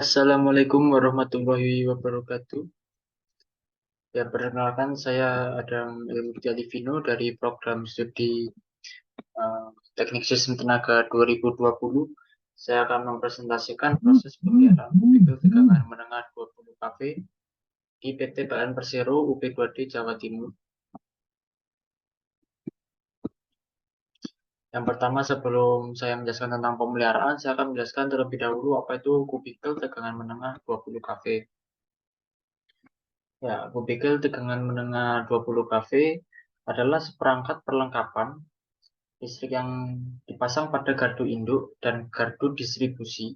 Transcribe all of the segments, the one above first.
Assalamualaikum warahmatullahi wabarakatuh. Ya, perkenalkan saya Adam Ilmuti Alivino dari program studi Teknik Sistem Tenaga 2020. Saya akan mempresentasikan proses pemeliharaan kubikel tegangan menengah 20 kV di PT PLN Persero UP2D Jawa Timur. Yang pertama, sebelum saya menjelaskan tentang pemeliharaan, saya akan menjelaskan terlebih dahulu apa itu kubikel tegangan menengah 20 kV. Ya, kubikel tegangan menengah 20 kV adalah seperangkat perlengkapan listrik yang dipasang pada gardu induk dan gardu distribusi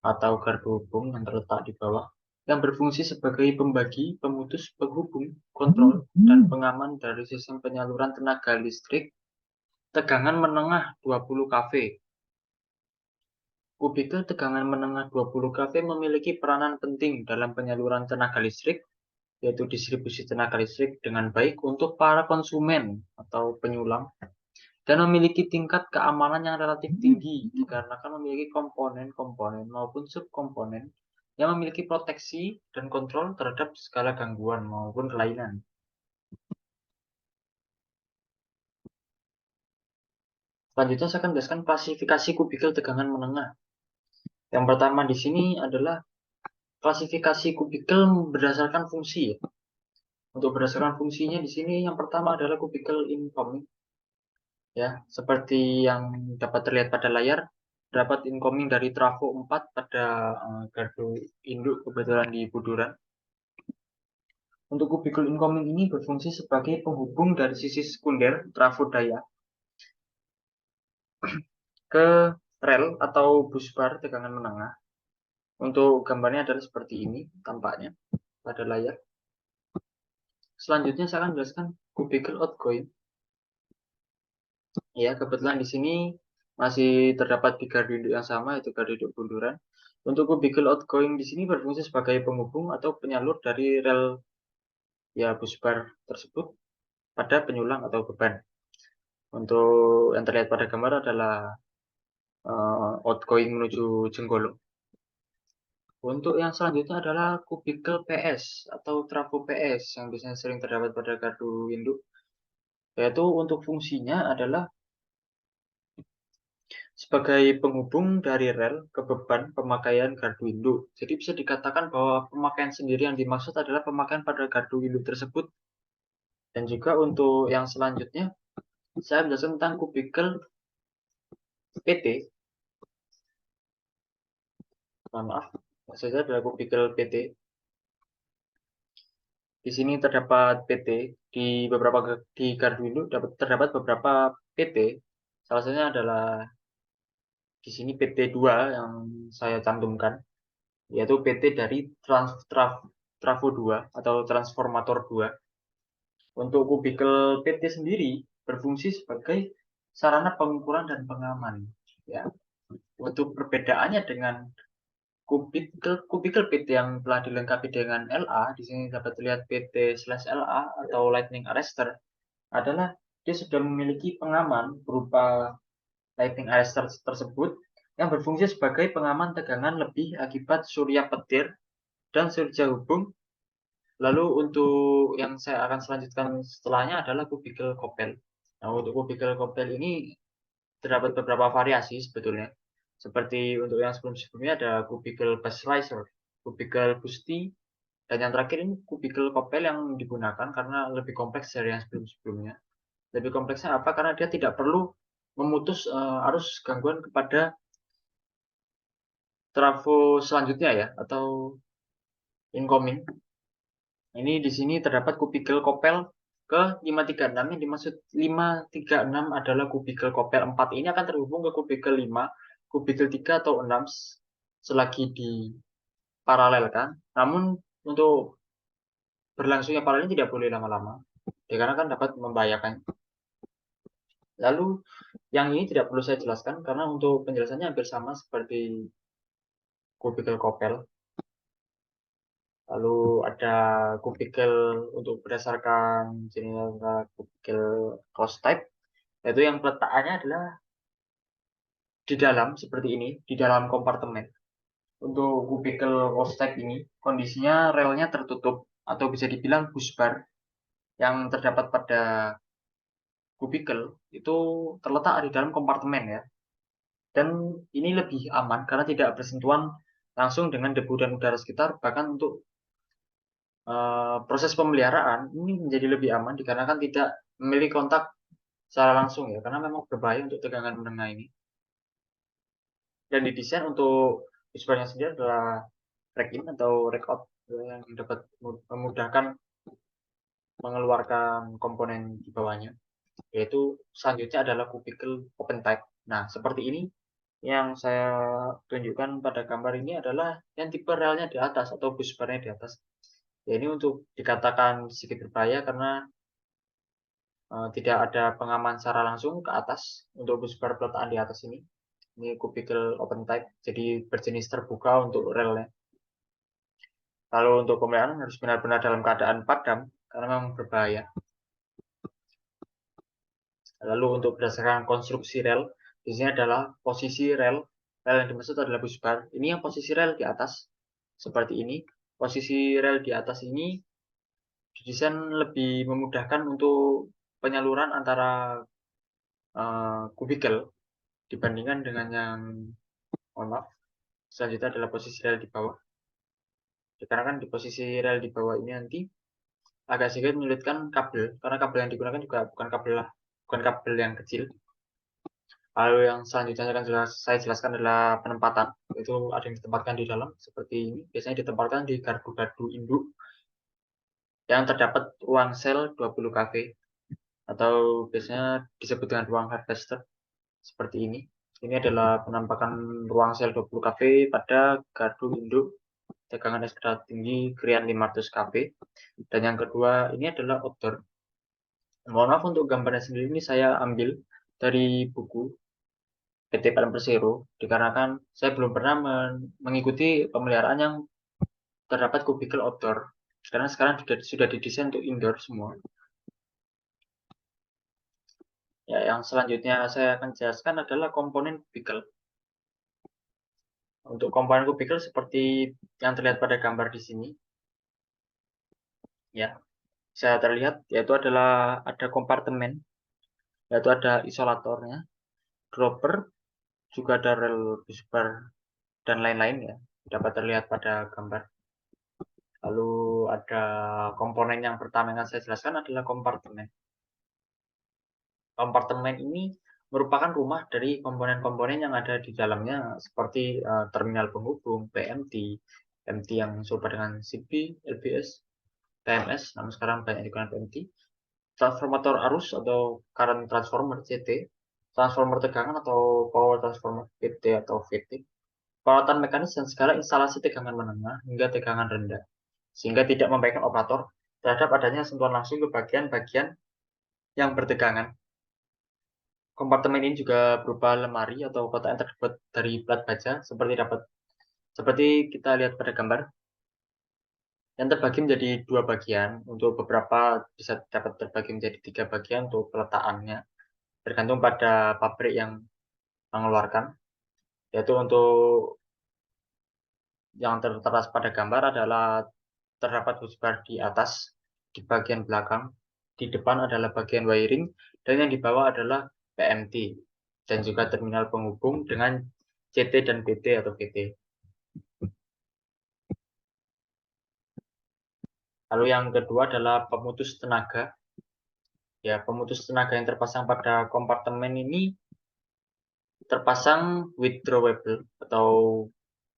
atau gardu hubung yang terletak di bawah, yang berfungsi sebagai pembagi, pemutus, penghubung, kontrol, dan pengaman dari sistem penyaluran tenaga listrik tegangan menengah 20 kV. Kubikel tegangan menengah 20 kV memiliki peranan penting dalam penyaluran tenaga listrik, yaitu distribusi tenaga listrik dengan baik untuk para konsumen atau penyulang, dan memiliki tingkat keamanan yang relatif tinggi dikarenakan memiliki komponen-komponen maupun subkomponen yang memiliki proteksi dan kontrol terhadap segala gangguan maupun kelainan. Selanjutnya saya akan menjelaskan klasifikasi kubikel tegangan menengah. Yang pertama di sini adalah klasifikasi kubikel berdasarkan fungsi. Untuk berdasarkan fungsinya di sini yang pertama adalah kubikel incoming. Ya, seperti yang dapat terlihat pada layar, dapat incoming dari trafo 4 pada gardu induk kebetulan di Buduran. Untuk kubikel incoming ini berfungsi sebagai penghubung dari sisi sekunder trafo daya ke rel atau busbar tegangan menengah. Untuk gambarnya adalah seperti ini tampaknya pada layar. Selanjutnya saya akan menjelaskan kubikel outgoing. Ya, kebetulan di sini masih terdapat di gardu induk yang sama, yaitu gardu induk bunduran. Untuk kubikel outgoing di sini berfungsi sebagai penghubung atau penyalur dari rel ya busbar tersebut pada penyulang atau beban. Untuk yang terlihat pada gambar adalah outgoing menuju Jenggolong. Untuk yang selanjutnya adalah kubikel PS atau trafo PS yang biasanya sering terdapat pada gardu induk, yaitu untuk fungsinya adalah sebagai penghubung dari rel ke beban pemakaian gardu induk. Jadi bisa dikatakan bahwa pemakaian sendiri yang dimaksud adalah pemakaian pada gardu induk tersebut. Dan juga untuk yang selanjutnya, saya menjelaskan tentang kubikel PT. Mohon maaf, maksudnya adalah kubikel PT. Di sini terdapat PT di gardu induk terdapat beberapa PT. Salah satunya adalah di sini PT2 yang saya cantumkan, yaitu PT dari Trafo 2 atau Transformator 2. Untuk kubikel PT sendiri berfungsi sebagai sarana pengukuran dan pengaman. Ya. Untuk perbedaannya dengan kubikel PT yang telah dilengkapi dengan LA, di sini dapat terlihat PT/LA atau Lightning Arrester, adalah dia sudah memiliki pengaman berupa Lightning Arrester tersebut yang berfungsi sebagai pengaman tegangan lebih akibat surya petir dan surya hubung. Lalu untuk yang saya akan selanjutkan setelahnya adalah kubikel kopel. Nah, untuk kubikel kopel ini terdapat beberapa variasi sebetulnya. Seperti untuk yang sebelum-sebelumnya ada kubikel pasteurizer, kubikel busti, dan yang terakhir ini kubikel kopel yang digunakan karena lebih kompleks dari yang sebelum-sebelumnya. Lebih kompleksnya apa? Karena dia tidak perlu memutus arus gangguan kepada trafo selanjutnya ya, atau incoming. Ini di sini terdapat kubikel kopel ke 536. Yang dimaksud 536 adalah kubikel kopel 4 ini akan terhubung ke kubikel 5, kubikel 3 atau 6 selagi di paralelkan. Namun untuk berlangsungnya paralel tidak boleh lama-lama, karena kan dapat membahayakan. Lalu yang ini tidak perlu saya jelaskan karena untuk penjelasannya hampir sama seperti kubikel kopel. Lalu ada kubikel untuk berdasarkan jenis kubikel cross type, yaitu yang peletakannya adalah di dalam seperti ini, di dalam kompartemen. Untuk kubikel Wolfstack ini, kondisinya relnya tertutup atau bisa dibilang bus bar yang terdapat pada kubikel itu terletak di dalam kompartemen ya. Dan ini lebih aman karena tidak bersentuhan langsung dengan debu dan udara sekitar, bahkan untuk proses pemeliharaan ini menjadi lebih aman dikarenakan tidak memiliki kontak secara langsung ya, karena memang berbahaya untuk tegangan menengah ini. Dan didesain untuk display-nya sendiri adalah rack in atau rack out yang dapat memudahkan mengeluarkan komponen di bawahnya. Yaitu selanjutnya adalah kubikel open type. Nah, seperti ini yang saya tunjukkan pada gambar ini adalah yang tipe relnya di atas atau bus barnya di atas. Ya, ini untuk dikatakan sedikit berbahaya karena tidak ada pengaman secara langsung ke atas untuk bus bar peletakan di atas ini. Ini kubikel open type, jadi berjenis terbuka untuk relnya. Lalu untuk pemeliharaan harus benar-benar dalam keadaan padam karena memang berbahaya. Lalu untuk berdasarkan konstruksi rel, di sini adalah posisi rel. Rel yang dimaksud adalah bus bar. Ini yang posisi rel di atas, seperti ini. Posisi rel di atas ini didesain lebih memudahkan untuk penyaluran antara kubikel dibandingkan dengan yang, mohon maaf, selanjutnya adalah posisi rel di bawah. Dikarenakan di posisi rel di bawah ini nanti agak sedikit menyulitkan kabel, karena kabel yang digunakan juga bukan kabel yang kecil. Lalu yang selanjutnya akan saya jelaskan adalah penempatan. Itu ada yang ditempatkan di dalam seperti ini. Biasanya ditempatkan di gardu-gardu induk yang terdapat ruang sel 20 kV atau biasanya disebut dengan ruang harvester seperti ini. Ini adalah penampakan ruang sel 20 kV pada gardu induk tegangan ekstra tinggi Krian 500 kV. Dan yang kedua ini adalah outdoor. Mohon maaf untuk gambarnya sendiri ini saya ambil dari buku PT Padang Persero dikarenakan saya belum pernah mengikuti pemeliharaan yang terdapat kubikel outdoor karena sekarang sudah didesain untuk indoor semua. Ya, yang selanjutnya saya akan jelaskan adalah komponen kubikel. Untuk komponen kubikel seperti yang terlihat pada gambar di sini, ya, bisa terlihat yaitu adalah ada kompartemen, yaitu ada isolatornya, dropper, juga ada rel busbar dan lain-lain ya, dapat terlihat pada gambar. Lalu ada komponen yang pertama yang saya jelaskan adalah kompartemen. Kompartemen ini merupakan rumah dari komponen-komponen yang ada di dalamnya seperti terminal penghubung, PMT, MT yang serupa dengan CP, LBS, TMS, namun sekarang banyak digunakan PMT, transformator arus atau current transformer CT, transformer tegangan atau power transformer PT atau VT, peralatan mekanis dan segala instalasi tegangan menengah hingga tegangan rendah, sehingga tidak membahayakan operator terhadap adanya sentuhan langsung ke bagian-bagian yang bertegangan. Kompartemen ini juga berupa lemari atau kotak yang terbuat dari plat baja seperti kita lihat pada gambar yang terbagi menjadi dua bagian. Untuk beberapa bisa dapat terbagi menjadi 3 bagian untuk peletakannya tergantung pada pabrik yang mengeluarkan. Yaitu untuk yang tertera pada gambar adalah terdapat busbar di atas, di bagian belakang, di depan adalah bagian wiring, dan yang di bawah adalah PMT dan juga terminal penghubung dengan CT dan PT atau VT. Lalu yang kedua adalah pemutus tenaga. Ya, pemutus tenaga yang terpasang pada kompartemen ini terpasang withdrawable atau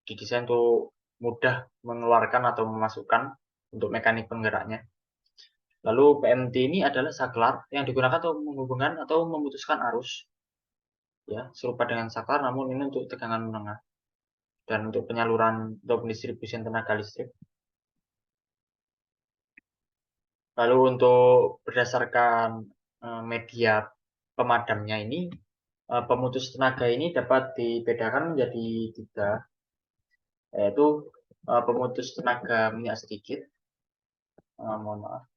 didesain untuk mudah mengeluarkan atau memasukkan untuk mekanik penggeraknya. Lalu PMT ini adalah saklar yang digunakan untuk menghubungkan atau memutuskan arus. Ya, serupa dengan saklar namun ini untuk tegangan menengah dan untuk penyaluran atau pendistribusian tenaga listrik. Lalu untuk berdasarkan media pemadamnya ini, pemutus tenaga ini dapat dibedakan menjadi 3, yaitu pemutus tenaga minyak sedikit, mohon maaf,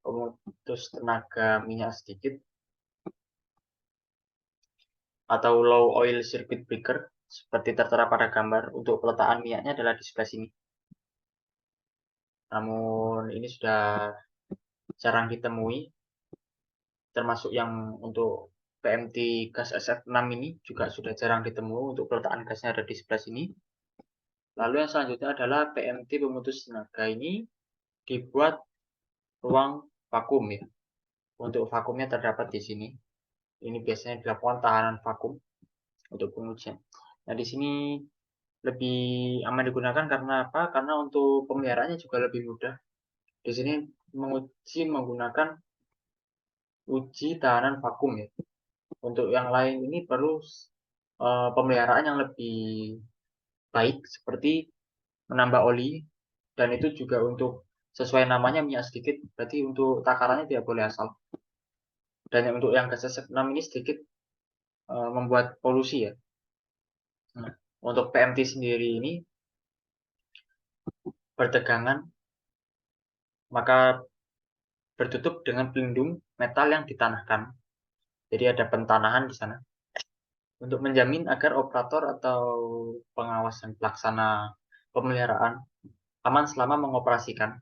pemutus tenaga minyak sedikit atau low oil circuit breaker, seperti tertera pada gambar. Untuk peletakan minyaknya adalah di sebelah sini. Namun ini sudah jarang ditemui, termasuk yang untuk PMT gas SF6 ini juga sudah jarang ditemui. Untuk peletakan gasnya ada di sebelah sini. Lalu yang selanjutnya adalah PMT pemutus tenaga. Ini dibuat ruang vakum ya. Untuk vakumnya terdapat di sini. Ini biasanya dilakukan tahanan vakum untuk pengujian. Nah, di sini lebih aman digunakan karena apa? Karena untuk pemeliharaannya juga lebih mudah. Di sini menguji menggunakan uji tahanan vakum ya. Untuk yang lain ini perlu pemeliharaan yang lebih baik seperti menambah oli, dan itu juga untuk sesuai namanya minyak sedikit, berarti untuk takarannya tidak boleh asal. Dan untuk yang gas SF6 ini sedikit membuat polusi ya. Nah, untuk PMT sendiri ini bertegangan, maka bertutup dengan pelindung metal yang ditanahkan. Jadi ada pentanahan di sana untuk menjamin agar operator atau pengawas dan pelaksana pemeliharaan aman selama mengoperasikan.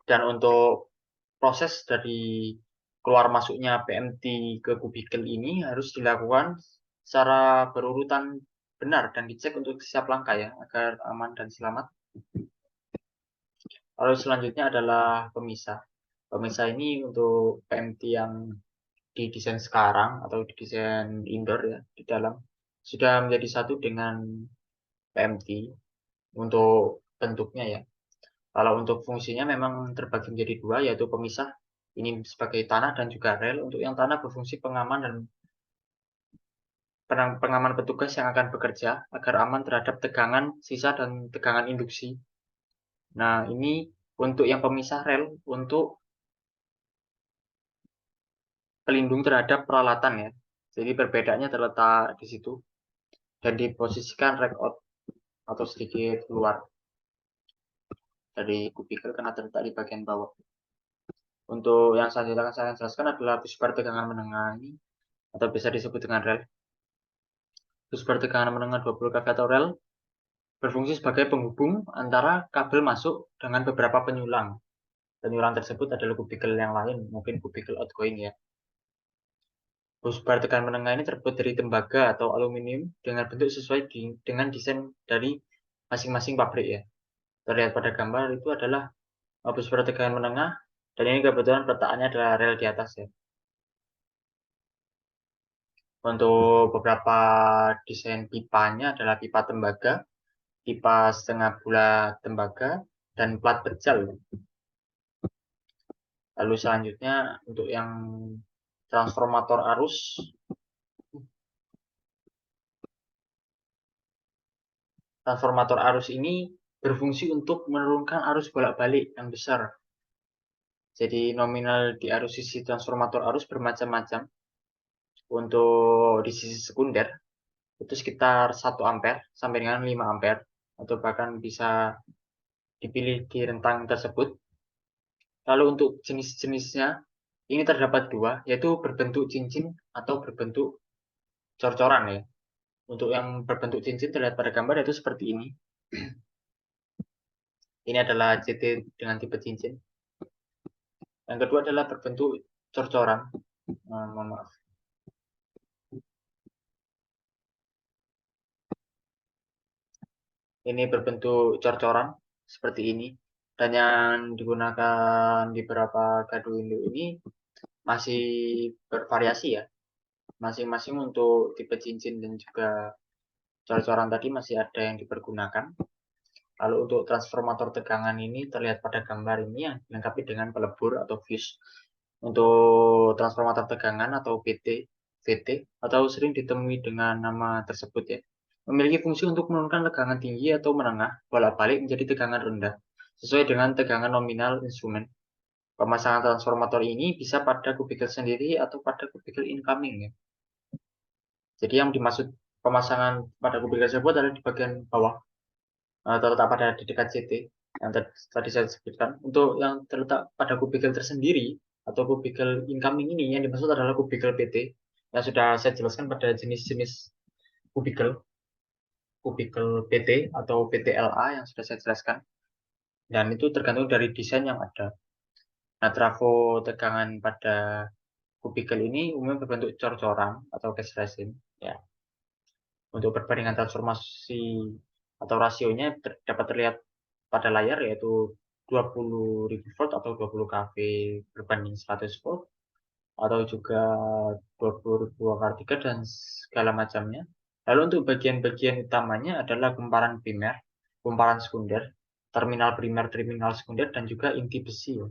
Dan untuk proses dari keluar masuknya PMT ke kubikel ini harus dilakukan secara berurutan benar dan dicek untuk setiap langkah ya, agar aman dan selamat. Lalu selanjutnya adalah pemisah. Pemisah ini untuk PMT yang didesain sekarang atau didesain indoor ya, di dalam sudah menjadi satu dengan PMT untuk bentuknya ya. Kalau untuk fungsinya memang terbagi menjadi dua, yaitu pemisah ini sebagai tanah dan juga rel. Untuk yang tanah berfungsi pengaman dan pengaman petugas yang akan bekerja agar aman terhadap tegangan sisa dan tegangan induksi. Nah, ini untuk yang pemisah rel untuk pelindung terhadap peralatan ya. Jadi perbedaannya terletak di situ dan diposisikan rack out atau sedikit keluar dari kubikel karena terletak di bagian bawah. Untuk yang selanjutnya akan saya jelaskan adalah bus tegangan menengah ini atau bisa disebut dengan rel. Bus tegangan menengah 20 kV atau rel berfungsi sebagai penghubung antara kabel masuk dengan beberapa penyulang. Penyulang tersebut adalah kubikel yang lain, mungkin kubikel outgoing ya. Bus tegangan menengah ini terbuat dari tembaga atau aluminium dengan bentuk sesuai dengan desain dari masing-masing pabrik ya. Terlihat pada gambar itu adalah bus tegangan menengah, dan ini kebetulan peletakannya adalah rel di atas ya. Untuk beberapa desain pipanya adalah pipa tembaga, pipa setengah bulat tembaga, dan plat pejal. Lalu selanjutnya untuk yang transformator arus. Transformator arus ini berfungsi untuk menurunkan arus bolak-balik yang besar. Jadi nominal di arus sisi transformator arus bermacam-macam. Untuk di sisi sekunder itu sekitar 1 ampere sampai dengan 5 ampere, atau bahkan bisa dipilih di rentang tersebut. Lalu untuk jenis-jenisnya ini terdapat dua, yaitu berbentuk cincin atau berbentuk cor-coran ya. Untuk yang berbentuk cincin terlihat pada gambar yaitu seperti ini. Ini adalah CT dengan tipe cincin. Yang kedua adalah berbentuk cor-coran. Mohon maaf. Ini berbentuk cor-coran seperti ini. Dan yang digunakan di beberapa gardu induk ini masih bervariasi ya. Masing-masing untuk tipe cincin dan juga cor-coran tadi masih ada yang dipergunakan. Lalu untuk transformator tegangan ini terlihat pada gambar ini yang dilengkapi dengan pelebur atau fuse. Untuk transformator tegangan atau VT atau sering ditemui dengan nama tersebut ya, memiliki fungsi untuk menurunkan tegangan tinggi atau menengah bolak-balik menjadi tegangan rendah sesuai dengan tegangan nominal instrumen. Pemasangan transformator ini bisa pada kubikel sendiri atau pada kubikel incoming ya. Jadi yang dimaksud pemasangan pada kubikel tersebut adalah di bagian bawah, terletak pada di dekat CT yang tadi saya sebutkan. Untuk yang terletak pada kubikel tersendiri atau kubikel incoming ini yang dimaksud adalah kubikel PT yang sudah saya jelaskan pada jenis-jenis kubikel PT atau PTLA yang sudah saya jelaskan, dan itu tergantung dari desain yang ada. Nah, trafo tegangan pada kubikel ini umumnya berbentuk cor-coran atau case resin ya. Untuk perbandingan transformasi atau rasionya dapat terlihat pada layar, yaitu 20.000 volt atau 20 kV berbanding 100 volt, atau juga 20.000 akar 3 dan segala macamnya. Lalu untuk bagian-bagian utamanya adalah kumparan primer, kumparan sekunder, terminal primer, terminal sekunder, dan juga inti besi ya.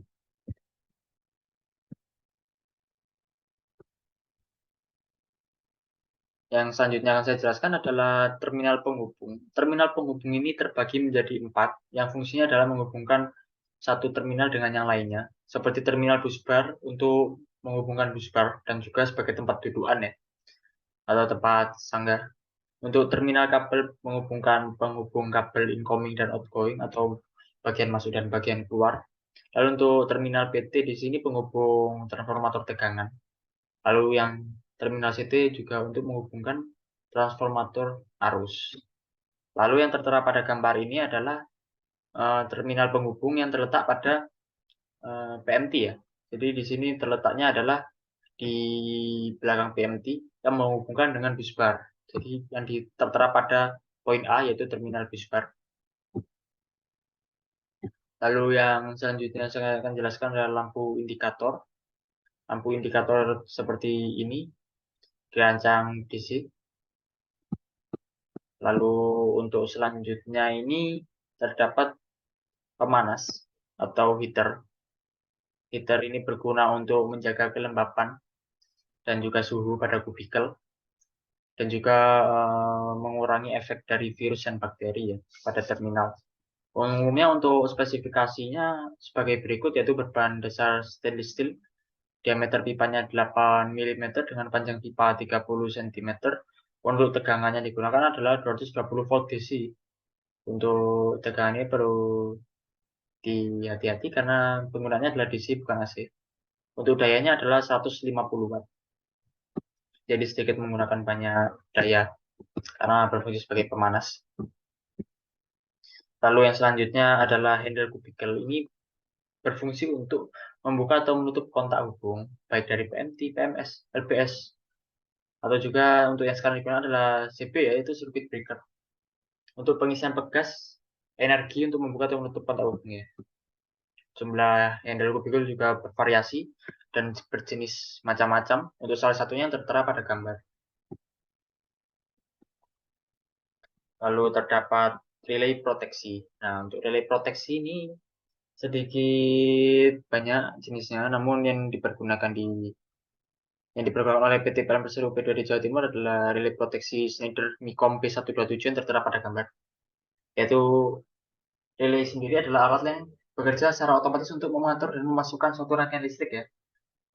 Yang selanjutnya akan saya jelaskan adalah terminal penghubung. Terminal penghubung ini terbagi menjadi 4, yang fungsinya adalah menghubungkan satu terminal dengan yang lainnya, seperti terminal busbar untuk menghubungkan busbar dan juga sebagai tempat dudukan ya, atau tempat sanggah. Untuk terminal kabel menghubungkan penghubung kabel incoming dan outgoing atau bagian masuk dan bagian keluar. Lalu untuk terminal PT di sini penghubung transformator tegangan. Lalu yang terminal CT juga untuk menghubungkan transformator arus. Lalu yang tertera pada gambar ini adalah terminal penghubung yang terletak pada PMT ya. Jadi di sini terletaknya adalah di belakang PMT yang menghubungkan dengan busbar. Jadi yang tertera pada poin A yaitu terminal busbar. Lalu yang selanjutnya saya akan jelaskan adalah lampu indikator. Lampu indikator seperti ini dirancang DC. Lalu untuk selanjutnya ini terdapat pemanas atau heater. Heater ini berguna untuk menjaga kelembapan dan juga suhu pada kubikel, dan juga mengurangi efek dari virus dan bakteri ya pada terminal. Umumnya untuk spesifikasinya sebagai berikut, yaitu berbahan dasar stainless steel, diameter pipanya 8 mm dengan panjang pipa 30 cm. Untuk tegangannya digunakan adalah 230 volt DC. Untuk tegangan ini perlu hati-hati karena penggunaannya adalah DC bukan AC. Untuk dayanya adalah 150 watt. Jadi sedikit menggunakan banyak daya karena berfungsi sebagai pemanas. Lalu yang selanjutnya adalah handle kubikel. Ini berfungsi untuk membuka atau menutup kontak hubung baik dari PMT, PMS, LPS, atau juga untuk yang sekarang digunakan adalah CB yaitu circuit breaker. Untuk pengisian pegas energi untuk membuka atau menutup kontak hubungnya. Jumlah handle kubikel juga bervariasi dan berjenis macam-macam. Untuk salah satunya yang tertera pada gambar. Lalu terdapat relay proteksi. Nah, untuk relay proteksi ini sedikit banyak jenisnya, namun yang dipergunakan oleh PT PLN Persero P2 di Jawa Timur adalah relay proteksi Schneider Micom P127 yang tertera pada gambar. Yaitu relay sendiri adalah alat yang bekerja secara otomatis untuk mengatur dan memasukkan suatu rangkaian listrik ya,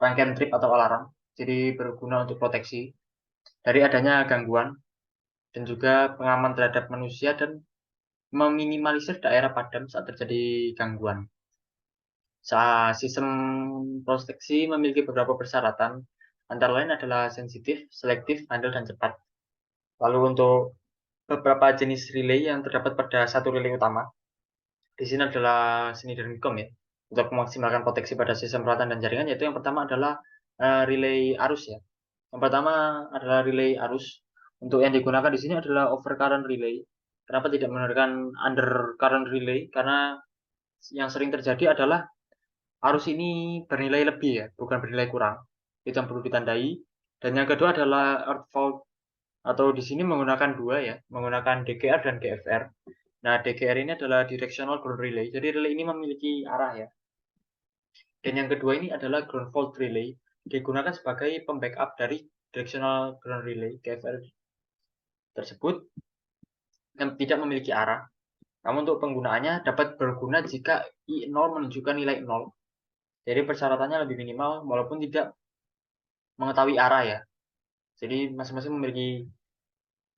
rangkaian trip atau alarm. Jadi berguna untuk proteksi dari adanya gangguan dan juga pengaman terhadap manusia dan meminimalisir daerah padam saat terjadi gangguan. Sistem proteksi memiliki beberapa persyaratan, antara lain adalah sensitif, selektif, handal, dan cepat. Lalu untuk beberapa jenis relay yang terdapat pada satu relay utama, di sini adalah Schneider Micom ya, untuk memaksimalkan proteksi pada sistem peralatan dan jaringan, yaitu yang pertama adalah relay arus ya. Yang pertama adalah relay arus. Untuk yang digunakan di sini adalah overcurrent relay. Kenapa tidak menggunakan undercurrent relay? Karena yang sering terjadi adalah arus ini bernilai lebih ya, bukan bernilai kurang. Itu yang perlu ditandai. Dan yang kedua adalah earth fault, atau di sini menggunakan dua ya, menggunakan DGR dan GFR. Nah, DGR ini adalah directional ground relay. Jadi relay ini memiliki arah ya. Dan yang kedua ini adalah ground fault relay, digunakan sebagai pembackup dari directional ground relay GFR tersebut yang tidak memiliki arah. Namun untuk penggunaannya dapat berguna jika I0 menunjukkan nilai 0. Jadi persyaratannya lebih minimal walaupun tidak mengetahui arah ya. Jadi masing-masing memiliki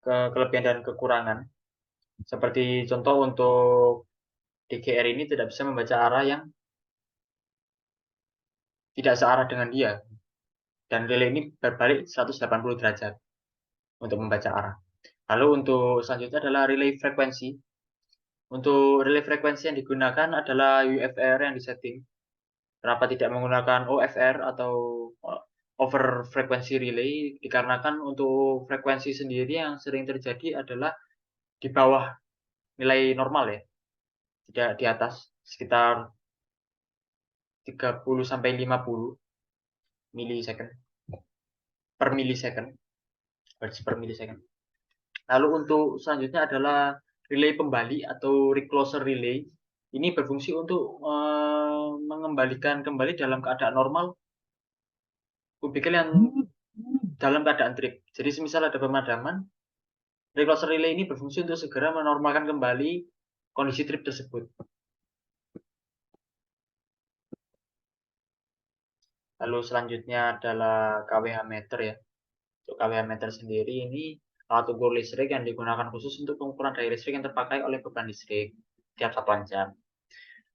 kelebihan dan kekurangan. Seperti contoh untuk DGR ini tidak bisa membaca arah yang tidak searah dengan dia. Dan relay ini berbalik 180 derajat untuk membaca arah. Lalu untuk selanjutnya adalah relay frekuensi. Untuk relay frekuensi yang digunakan adalah UFR yang disetting. Kenapa tidak menggunakan OFR atau over frequency relay? Dikarenakan untuk frekuensi sendiri yang sering terjadi adalah di bawah nilai normal ya, tidak di atas, sekitar 30 sampai 50 milisecond per milisecond, hertz per milisecond. Lalu untuk selanjutnya adalah relay pembali atau recloser relay. Ini berfungsi untuk mengembalikan kembali dalam keadaan normal kubikel yang dalam keadaan trip. Jadi semisal ada pemadaman, recloser relay ini berfungsi untuk segera menormalkan kembali kondisi trip tersebut. Lalu selanjutnya adalah KWH meter ya. Untuk KWH meter sendiri ini alat ukur listrik yang digunakan khusus untuk pengukuran daya listrik yang terpakai oleh beban listrik tiap satuan jam.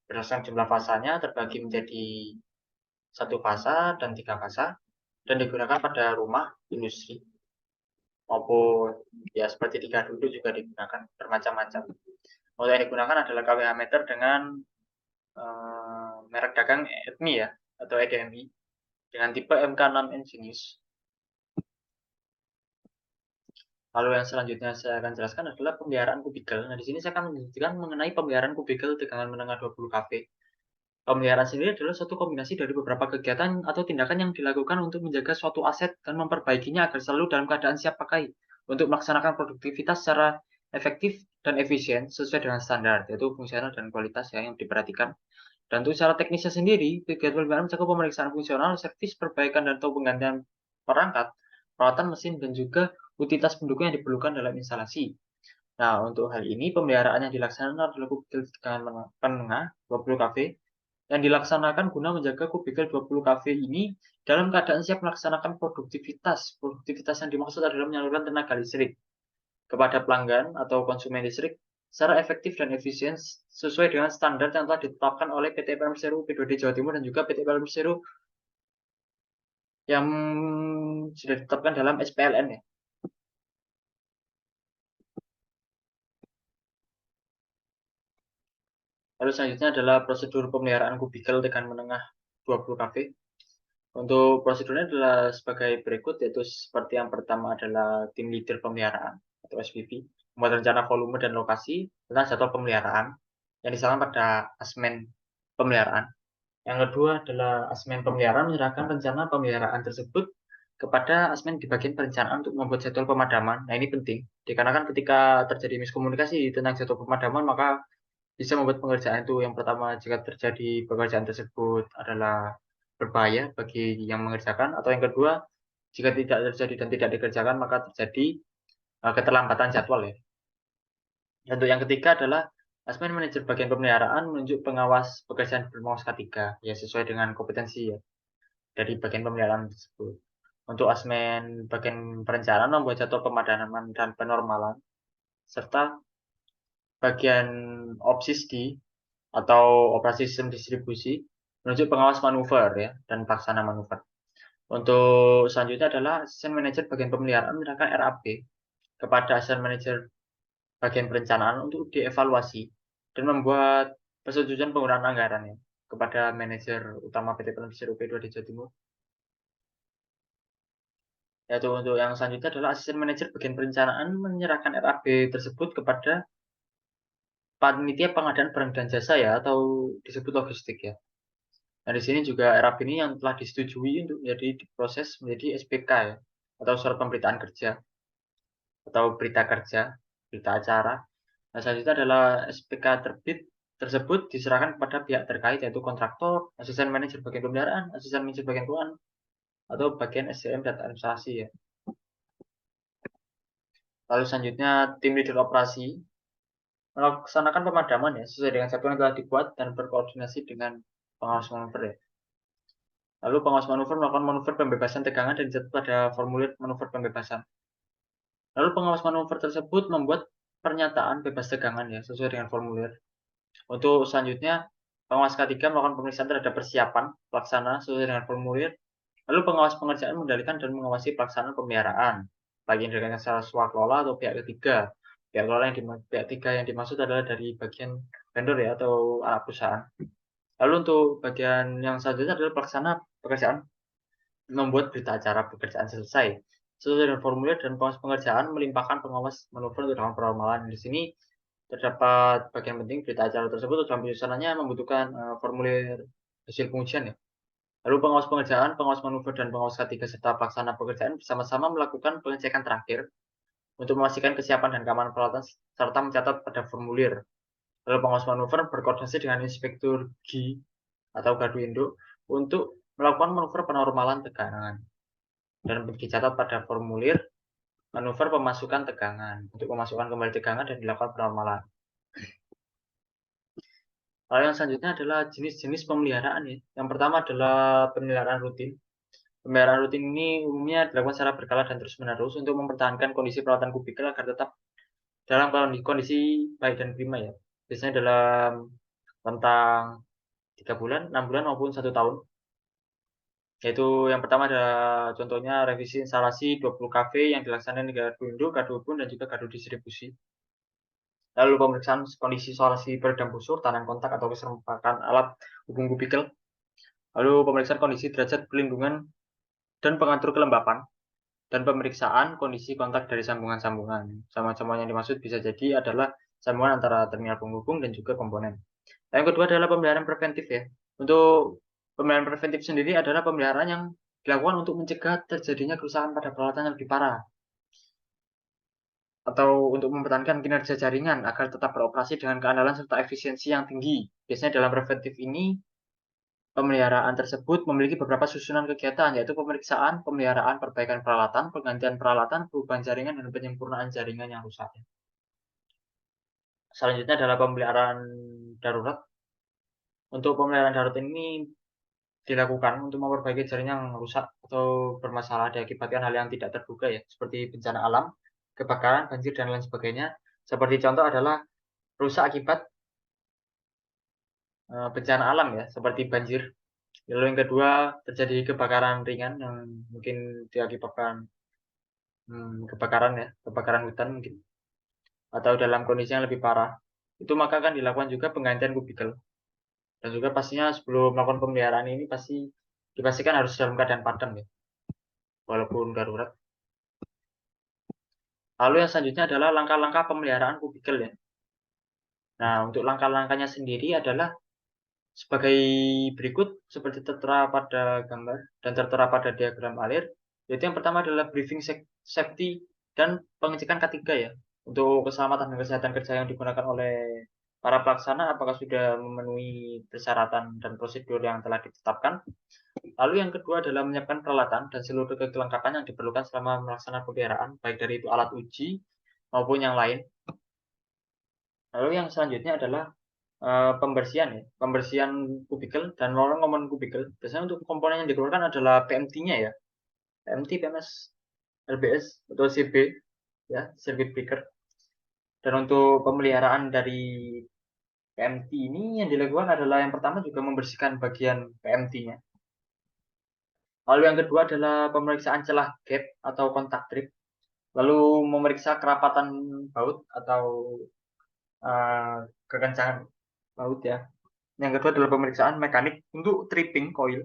Berdasarkan jumlah fasanya terbagi menjadi 1 fasa dan 3 fasa dan digunakan pada rumah, industri, maupun ya seperti 3 duduk juga digunakan bermacam-macam. Model yang digunakan adalah KWH meter dengan merek dagang EDMI ya atau EDMI dengan tipe MK6 Engines. Lalu yang selanjutnya saya akan jelaskan adalah pemeliharaan kubikel. Nah, di sini saya akan menjelaskan mengenai pemeliharaan kubikel tegangan menengah 20 kV. Pemeliharaan sendiri adalah suatu kombinasi dari beberapa kegiatan atau tindakan yang dilakukan untuk menjaga suatu aset dan memperbaikinya agar selalu dalam keadaan siap pakai untuk melaksanakan produktivitas secara efektif dan efisien sesuai dengan standar, yaitu fungsional dan kualitas ya, yang diperhatikan. Dan untuk secara teknisnya sendiri, kegiatan pemeliharaan mencakup pemeriksaan fungsional, servis, perbaikan, dan atau penggantian perangkat, perawatan mesin, dan juga utilitas pendukung yang diperlukan dalam instalasi. Nah, untuk hal ini, pemeliharaan yang dilaksanakan adalah kubikel tegangan menengah 20 kV yang dilaksanakan guna menjaga kubikel 20 kV ini dalam keadaan siap melaksanakan produktivitas. Produktivitas yang dimaksud adalah menyalurkan tenaga listrik kepada pelanggan atau konsumen listrik secara efektif dan efisien sesuai dengan standar yang telah ditetapkan oleh PT PLN Persero P2D Jawa Timur dan juga PT PLN Persero yang sudah ditetapkan dalam SPLN ya. Lalu selanjutnya adalah prosedur pemeliharaan kubikel tegangan menengah 20 kV. Untuk prosedurnya adalah sebagai berikut, yaitu seperti yang pertama adalah tim leader pemeliharaan atau SPP, membuat rencana volume dan lokasi tentang jadwal pemeliharaan yang diserahkan pada asmen pemeliharaan. Yang kedua adalah asmen pemeliharaan menyerahkan rencana pemeliharaan tersebut kepada asmen di bagian perencanaan untuk membuat jadwal pemadaman. Nah, ini penting, dikarenakan ketika terjadi miskomunikasi tentang jadwal pemadaman, maka bisa membuat pengerjaan itu yang pertama jika terjadi pekerjaan tersebut adalah berbahaya bagi yang mengerjakan, atau yang kedua jika tidak terjadi dan tidak dikerjakan maka terjadi keterlambatan jadwal ya. Dan untuk yang ketiga adalah asmen manajer bagian pemeliharaan menunjuk pengawas pekerjaan berpengawas K3 ya sesuai dengan kompetensi ya dari bagian pemeliharaan tersebut. Untuk asmen bagian perencanaan membuat jadwal pemadaman dan penormalan serta bagian OPSISD atau operasi sistem distribusi menunjuk pengawas manuver ya dan pelaksana manuver. Untuk selanjutnya adalah asisten manajer bagian pemeliharaan menyerahkan RAP kepada asisten manajer bagian perencanaan untuk dievaluasi dan membuat persetujuan penggunaan anggaran ya kepada manajer utama PT PLN Persero P2 di Jawa Timur. Yaitu untuk yang selanjutnya adalah asisten manajer bagian perencanaan menyerahkan RAP tersebut kepada panitia pengadaan barang dan jasa ya atau disebut logistik ya. Nah, di sini juga RAP ini yang telah disetujui untuk menjadi diproses menjadi SPK ya, atau surat pemberitaan kerja, atau berita kerja, berita acara. Nah, selanjutnya adalah SPK terbit tersebut diserahkan kepada pihak terkait, yaitu kontraktor, asisten manajer bagian pemeliharaan, asisten manajer bagian keuangan, atau bagian SDM dan administrasi ya. Lalu selanjutnya tim leader operasi melaksanakan pemadaman ya sesuai dengan jadwal yang telah dibuat dan berkoordinasi dengan pengawas manuver ya. Lalu pengawas manuver melakukan manuver pembebasan tegangan dan dicatat pada formulir manuver pembebasan. Lalu pengawas manuver tersebut membuat pernyataan bebas tegangan ya sesuai dengan formulir. Untuk selanjutnya, pengawas K3 melakukan pemeriksaan terhadap persiapan pelaksana sesuai dengan formulir. Lalu pengawas pengerjaan mengendalikan dan mengawasi pelaksanaan pemeliharaan. baik yang dikerjakan secara swakelola atau pihak ketiga. Pihak tiga yang dimaksud adalah dari bagian vendor ya atau anak perusahaan. Lalu untuk bagian yang selanjutnya adalah pelaksana pekerjaan membuat berita acara pekerjaan selesai. Sesuai dengan formulir dan pengawas pengerjaan melimpahkan pengawas manuver untuk dalam penormalan. Di sini terdapat bagian penting berita acara tersebut dalam penyusunannya membutuhkan formulir hasil pengujian ya. Lalu pengawas pengerjaan, pengawas manuver, dan pengawas K3 serta pelaksana pekerjaan bersama-sama melakukan pengecekan terakhir untuk memastikan kesiapan dan keamanan peralatan serta mencatat pada formulir. Lalu pengawas manuver berkoordinasi dengan inspektur G atau gardu induk untuk melakukan manuver penormalan tegangan dan dicatat pada formulir manuver pemasukan tegangan untuk memasukkan kembali tegangan dan dilakukan penormalan. Lalu yang selanjutnya adalah jenis-jenis pemeliharaan ya. Yang pertama adalah pemeliharaan rutin. Pemeliharaan rutin ini umumnya dilakukan secara berkala dan terus-menerus untuk mempertahankan kondisi peralatan kubikel agar tetap dalam kondisi baik dan prima ya. Biasanya dalam rentang 3 bulan, 6 bulan maupun 1 tahun. Yaitu yang pertama ada contohnya revisi instalasi 20 kV yang dilaksanakan di gardu induk, gardu hubung, dan juga gardu distribusi. Lalu pemeriksaan kondisi isolasi peredam busur, tahanan kontak atau keserumpakan alat hubung kubikel. Lalu pemeriksaan kondisi derajat perlindungan dan pengatur kelembapan. Dan pemeriksaan kondisi kontak dari sambungan-sambungan. Sambungan yang dimaksud bisa jadi adalah sambungan antara terminal penghubung dan juga komponen. Yang kedua adalah pemeliharaan preventif ya. Untuk pemeliharaan preventif sendiri adalah pemeliharaan yang dilakukan untuk mencegah terjadinya kerusakan pada peralatan yang lebih parah atau untuk mempertahankan kinerja jaringan agar tetap beroperasi dengan keandalan serta efisiensi yang tinggi. Biasanya dalam preventif ini pemeliharaan tersebut memiliki beberapa susunan kegiatan, yaitu pemeriksaan, pemeliharaan, perbaikan peralatan, penggantian peralatan, perubahan jaringan, dan penyempurnaan jaringan yang rusak. Selanjutnya adalah pemeliharaan darurat. Untuk pemeliharaan darurat ini dilakukan untuk memperbaiki jaringan yang rusak atau bermasalah diakibatkan hal yang tidak terduga ya, seperti bencana alam, kebakaran, banjir, dan lain sebagainya. Seperti contoh adalah rusak akibat bencana alam ya, seperti banjir. Lalu yang kedua terjadi kebakaran ringan yang mungkin diakibatkan kebakaran ya, kebakaran hutan mungkin, atau dalam kondisi yang lebih parah. Itu maka akan dilakukan juga penggantian kubikel. Dan juga pastinya sebelum melakukan pemeliharaan ini pasti dipastikan harus dalam keadaan padam ya, walaupun darurat. Lalu yang selanjutnya adalah langkah-langkah pemeliharaan kubikel ya. Nah, untuk langkah-langkahnya sendiri adalah sebagai berikut seperti tertera pada gambar dan tertera pada diagram alir. Yaitu yang pertama adalah briefing safety dan pengecekan K3 ya. Untuk keselamatan dan kesehatan kerja yang digunakan oleh para pelaksana apakah sudah memenuhi persyaratan dan prosedur yang telah ditetapkan. Lalu yang kedua adalah menyiapkan peralatan dan seluruh kelengkapan yang diperlukan selama melaksanakan pemeliharaan, baik dari itu alat uji maupun yang lain. Lalu yang selanjutnya adalah pembersihan ya, pembersihan kubikel dan lorong komponen kubikel. Biasanya untuk komponen yang dikeluarkan adalah PMT-nya ya, PMT, PMS, LBS atau CB ya, circuit breaker. Dan untuk pemeliharaan dari PMT ini yang dilakukan adalah yang pertama juga membersihkan bagian PMT-nya. Lalu yang kedua adalah pemeriksaan celah gap atau kontak trip. Lalu memeriksa kerapatan baut atau kekencangan baut ya. Yang kedua adalah pemeriksaan mekanik untuk tripping coil.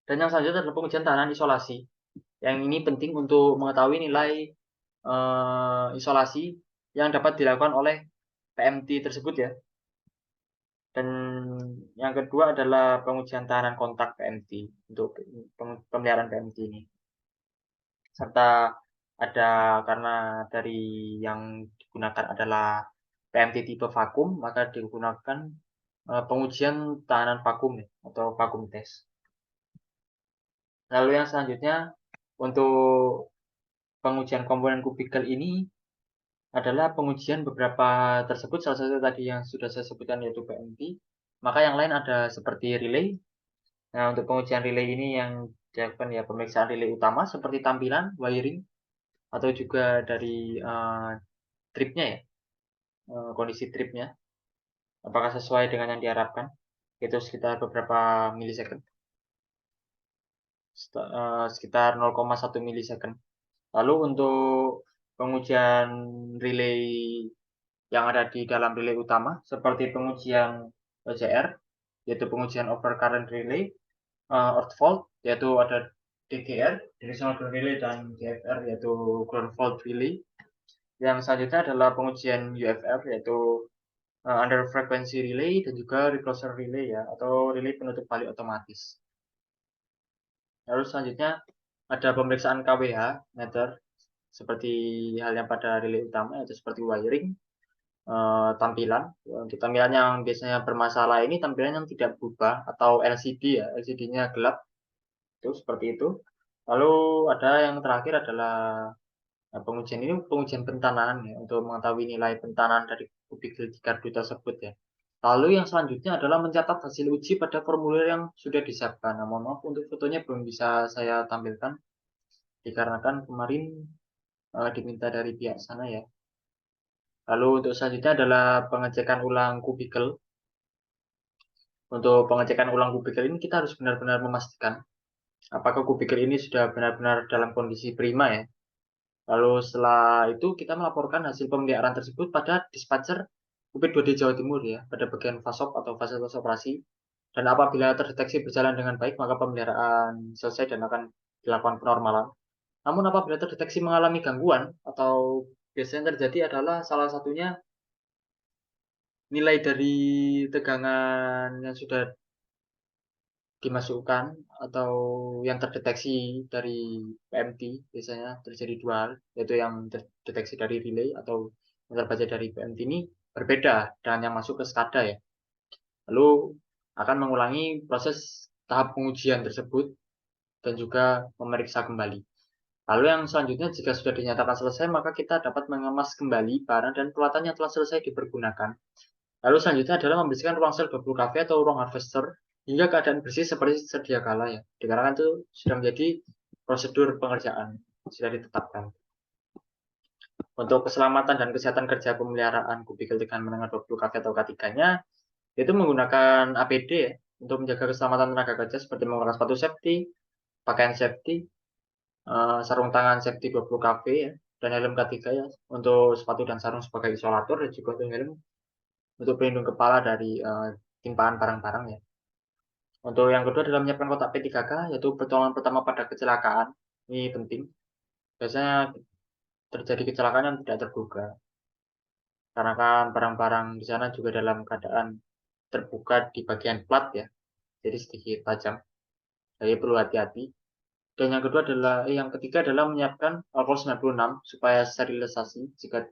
Dan yang selanjutnya adalah pengujian tahanan isolasi. Yang ini penting untuk mengetahui nilai isolasi yang dapat dilakukan oleh PMT tersebut ya. Dan yang kedua adalah pengujian tahanan kontak PMT untuk pemeliharaan PMT ini. Serta ada karena dari yang digunakan adalah PMT tipe vakum, maka digunakan pengujian tahanan vakum ya, atau vakum test. Lalu yang selanjutnya untuk pengujian komponen kubikel ini adalah pengujian beberapa tersebut, salah satu tadi yang sudah saya sebutkan yaitu PMT. Maka yang lain ada seperti relay. Nah, untuk pengujian relay ini yang dilakukan ya pemeriksaan relay utama seperti tampilan, wiring, atau juga dari tripnya ya, kondisi tripnya. Apakah sesuai dengan yang diharapkan? Itu sekitar beberapa milisecond. Sekitar 0,1 milisecond. Lalu untuk pengujian relay yang ada di dalam relay utama, seperti pengujian OCR, yaitu pengujian overcurrent relay, earth fault, yaitu ada DGR, directional ground relay, dan DFR, yaitu ground fault relay. Yang selanjutnya adalah pengujian UFR, yaitu under frequency relay, dan juga recloser relay ya, atau relay penutup balik otomatis. Lalu selanjutnya ada pemeriksaan KWH meter, seperti halnya pada relay utama, yaitu seperti wiring, tampilan. Untuk tampilan yang biasanya bermasalah ini tampilan yang tidak berubah atau LCD ya, LCD-nya gelap, itu seperti itu. Lalu ada yang terakhir adalah pengujian ini pengujian pentanan ya, untuk mengetahui nilai pentanan dari kubikel di gardu tersebut ya. Lalu yang selanjutnya adalah mencatat hasil uji pada formulir yang sudah disiapkan. Nah, mohon maaf untuk fotonya belum bisa saya tampilkan dikarenakan kemarin diminta dari pihak sana ya. Lalu untuk selanjutnya adalah pengecekan ulang kubikel. Untuk pengecekan ulang kubikel ini kita harus benar-benar memastikan apakah kubikel ini sudah benar-benar dalam kondisi prima ya. Lalu setelah itu kita melaporkan hasil pemeliharaan tersebut pada dispatcher UP2D Jawa Timur ya, pada bagian FASOP atau fasilitas operasi. Dan apabila terdeteksi berjalan dengan baik, maka pemeliharaan selesai dan akan dilakukan penormalan. Namun apabila terdeteksi mengalami gangguan atau biasanya terjadi adalah salah satunya nilai dari tegangan yang sudah dimasukkan atau yang terdeteksi dari PMT biasanya terjadi dua hal, yaitu yang terdeteksi dari relay atau yang terbaca dari PMT ini berbeda dengan yang masuk ke SCADA ya. Lalu akan mengulangi proses tahap pengujian tersebut dan juga memeriksa kembali. Lalu yang selanjutnya jika sudah dinyatakan selesai maka kita dapat mengemas kembali barang dan peralatan yang telah selesai dipergunakan. Lalu selanjutnya adalah membersihkan ruang sel 20 kV atau ruang harvester hingga keadaan bersih seperti sedia kala ya. Dikarenakan itu sudah menjadi prosedur pengerjaan, sudah ditetapkan. Untuk keselamatan dan kesehatan kerja pemeliharaan kubikel tegangan menengah 20 kV atau K3-nya, itu menggunakan APD ya, untuk menjaga keselamatan tenaga kerja seperti menggunakan sepatu safety, pakaian safety, sarung tangan safety 20 kV ya, dan helm K3 ya, untuk sepatu dan sarung sebagai isolator dan juga untuk helm untuk pelindung kepala dari timpaan barang-barang ya. Untuk yang kedua adalah menyiapkan kotak P3K, yaitu pertolongan pertama pada kecelakaan. Ini penting. Biasanya terjadi kecelakaan yang tidak terduga. Karena kan barang-barang di sana juga dalam keadaan terbuka di bagian plat ya. Jadi sedikit tajam. Jadi perlu hati-hati. Dan yang kedua adalah, yang ketiga adalah menyiapkan alkohol 96 supaya sterilisasi jika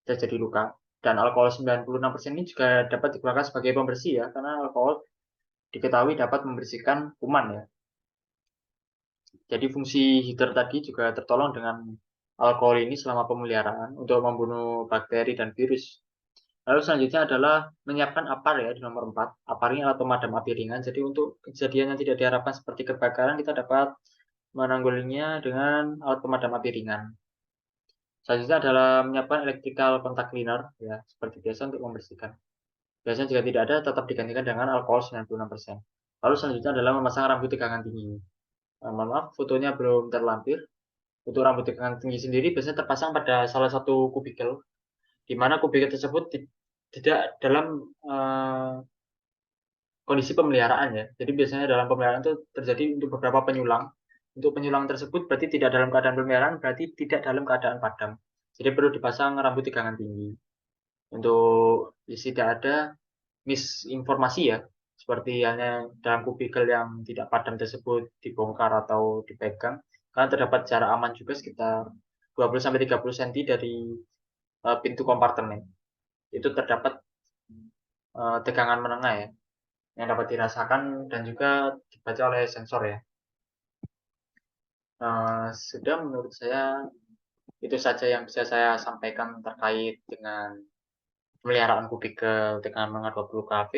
terjadi luka. Dan alkohol 96% ini juga dapat digunakan sebagai pembersih ya, karena alkohol diketahui dapat membersihkan kuman ya. Jadi fungsi heater tadi juga tertolong dengan alkohol ini selama pemeliharaan untuk membunuh bakteri dan virus. Lalu selanjutnya adalah menyiapkan APAR ya di nomor 4. APAR ini alat pemadam api ringan. Jadi untuk kejadian yang tidak diharapkan seperti kebakaran kita dapat menanggulanginya dengan alat pemadam api ringan. Selanjutnya adalah menyiapkan electrical contact cleaner ya seperti biasa untuk membersihkan. Biasanya jika tidak ada tetap digantikan dengan alkohol 96%. Lalu selanjutnya adalah memasang rambut tegangan tinggi. Mohon maaf, fotonya belum terlampir. Untuk rambut tegangan tinggi sendiri biasanya terpasang pada salah satu kubikel, di mana kubikel tersebut tidak dalam kondisi pemeliharaan ya. Jadi biasanya dalam pemeliharaan itu terjadi untuk beberapa penyulang. Untuk penyulang tersebut berarti tidak dalam keadaan pemeliharaan, berarti tidak dalam keadaan padam. Jadi perlu dipasang rambut tegangan tinggi. Untuk tidak ada misinformasi ya, seperti hanya dalam kubikel yang tidak padam tersebut dibongkar atau dipegang, karena terdapat jarak aman juga sekitar 20-30 cm dari pintu kompartemen. Itu terdapat tegangan menengah ya, yang dapat dirasakan dan juga dibaca oleh sensor ya. Sudah menurut saya itu saja yang bisa saya sampaikan terkait dengan pemeliharaan kubikel tegangan menengah 20 kV.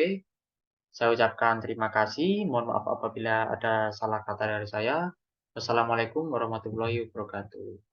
Saya ucapkan terima kasih. Mohon maaf apabila ada salah kata dari saya. Wassalamualaikum warahmatullahi wabarakatuh.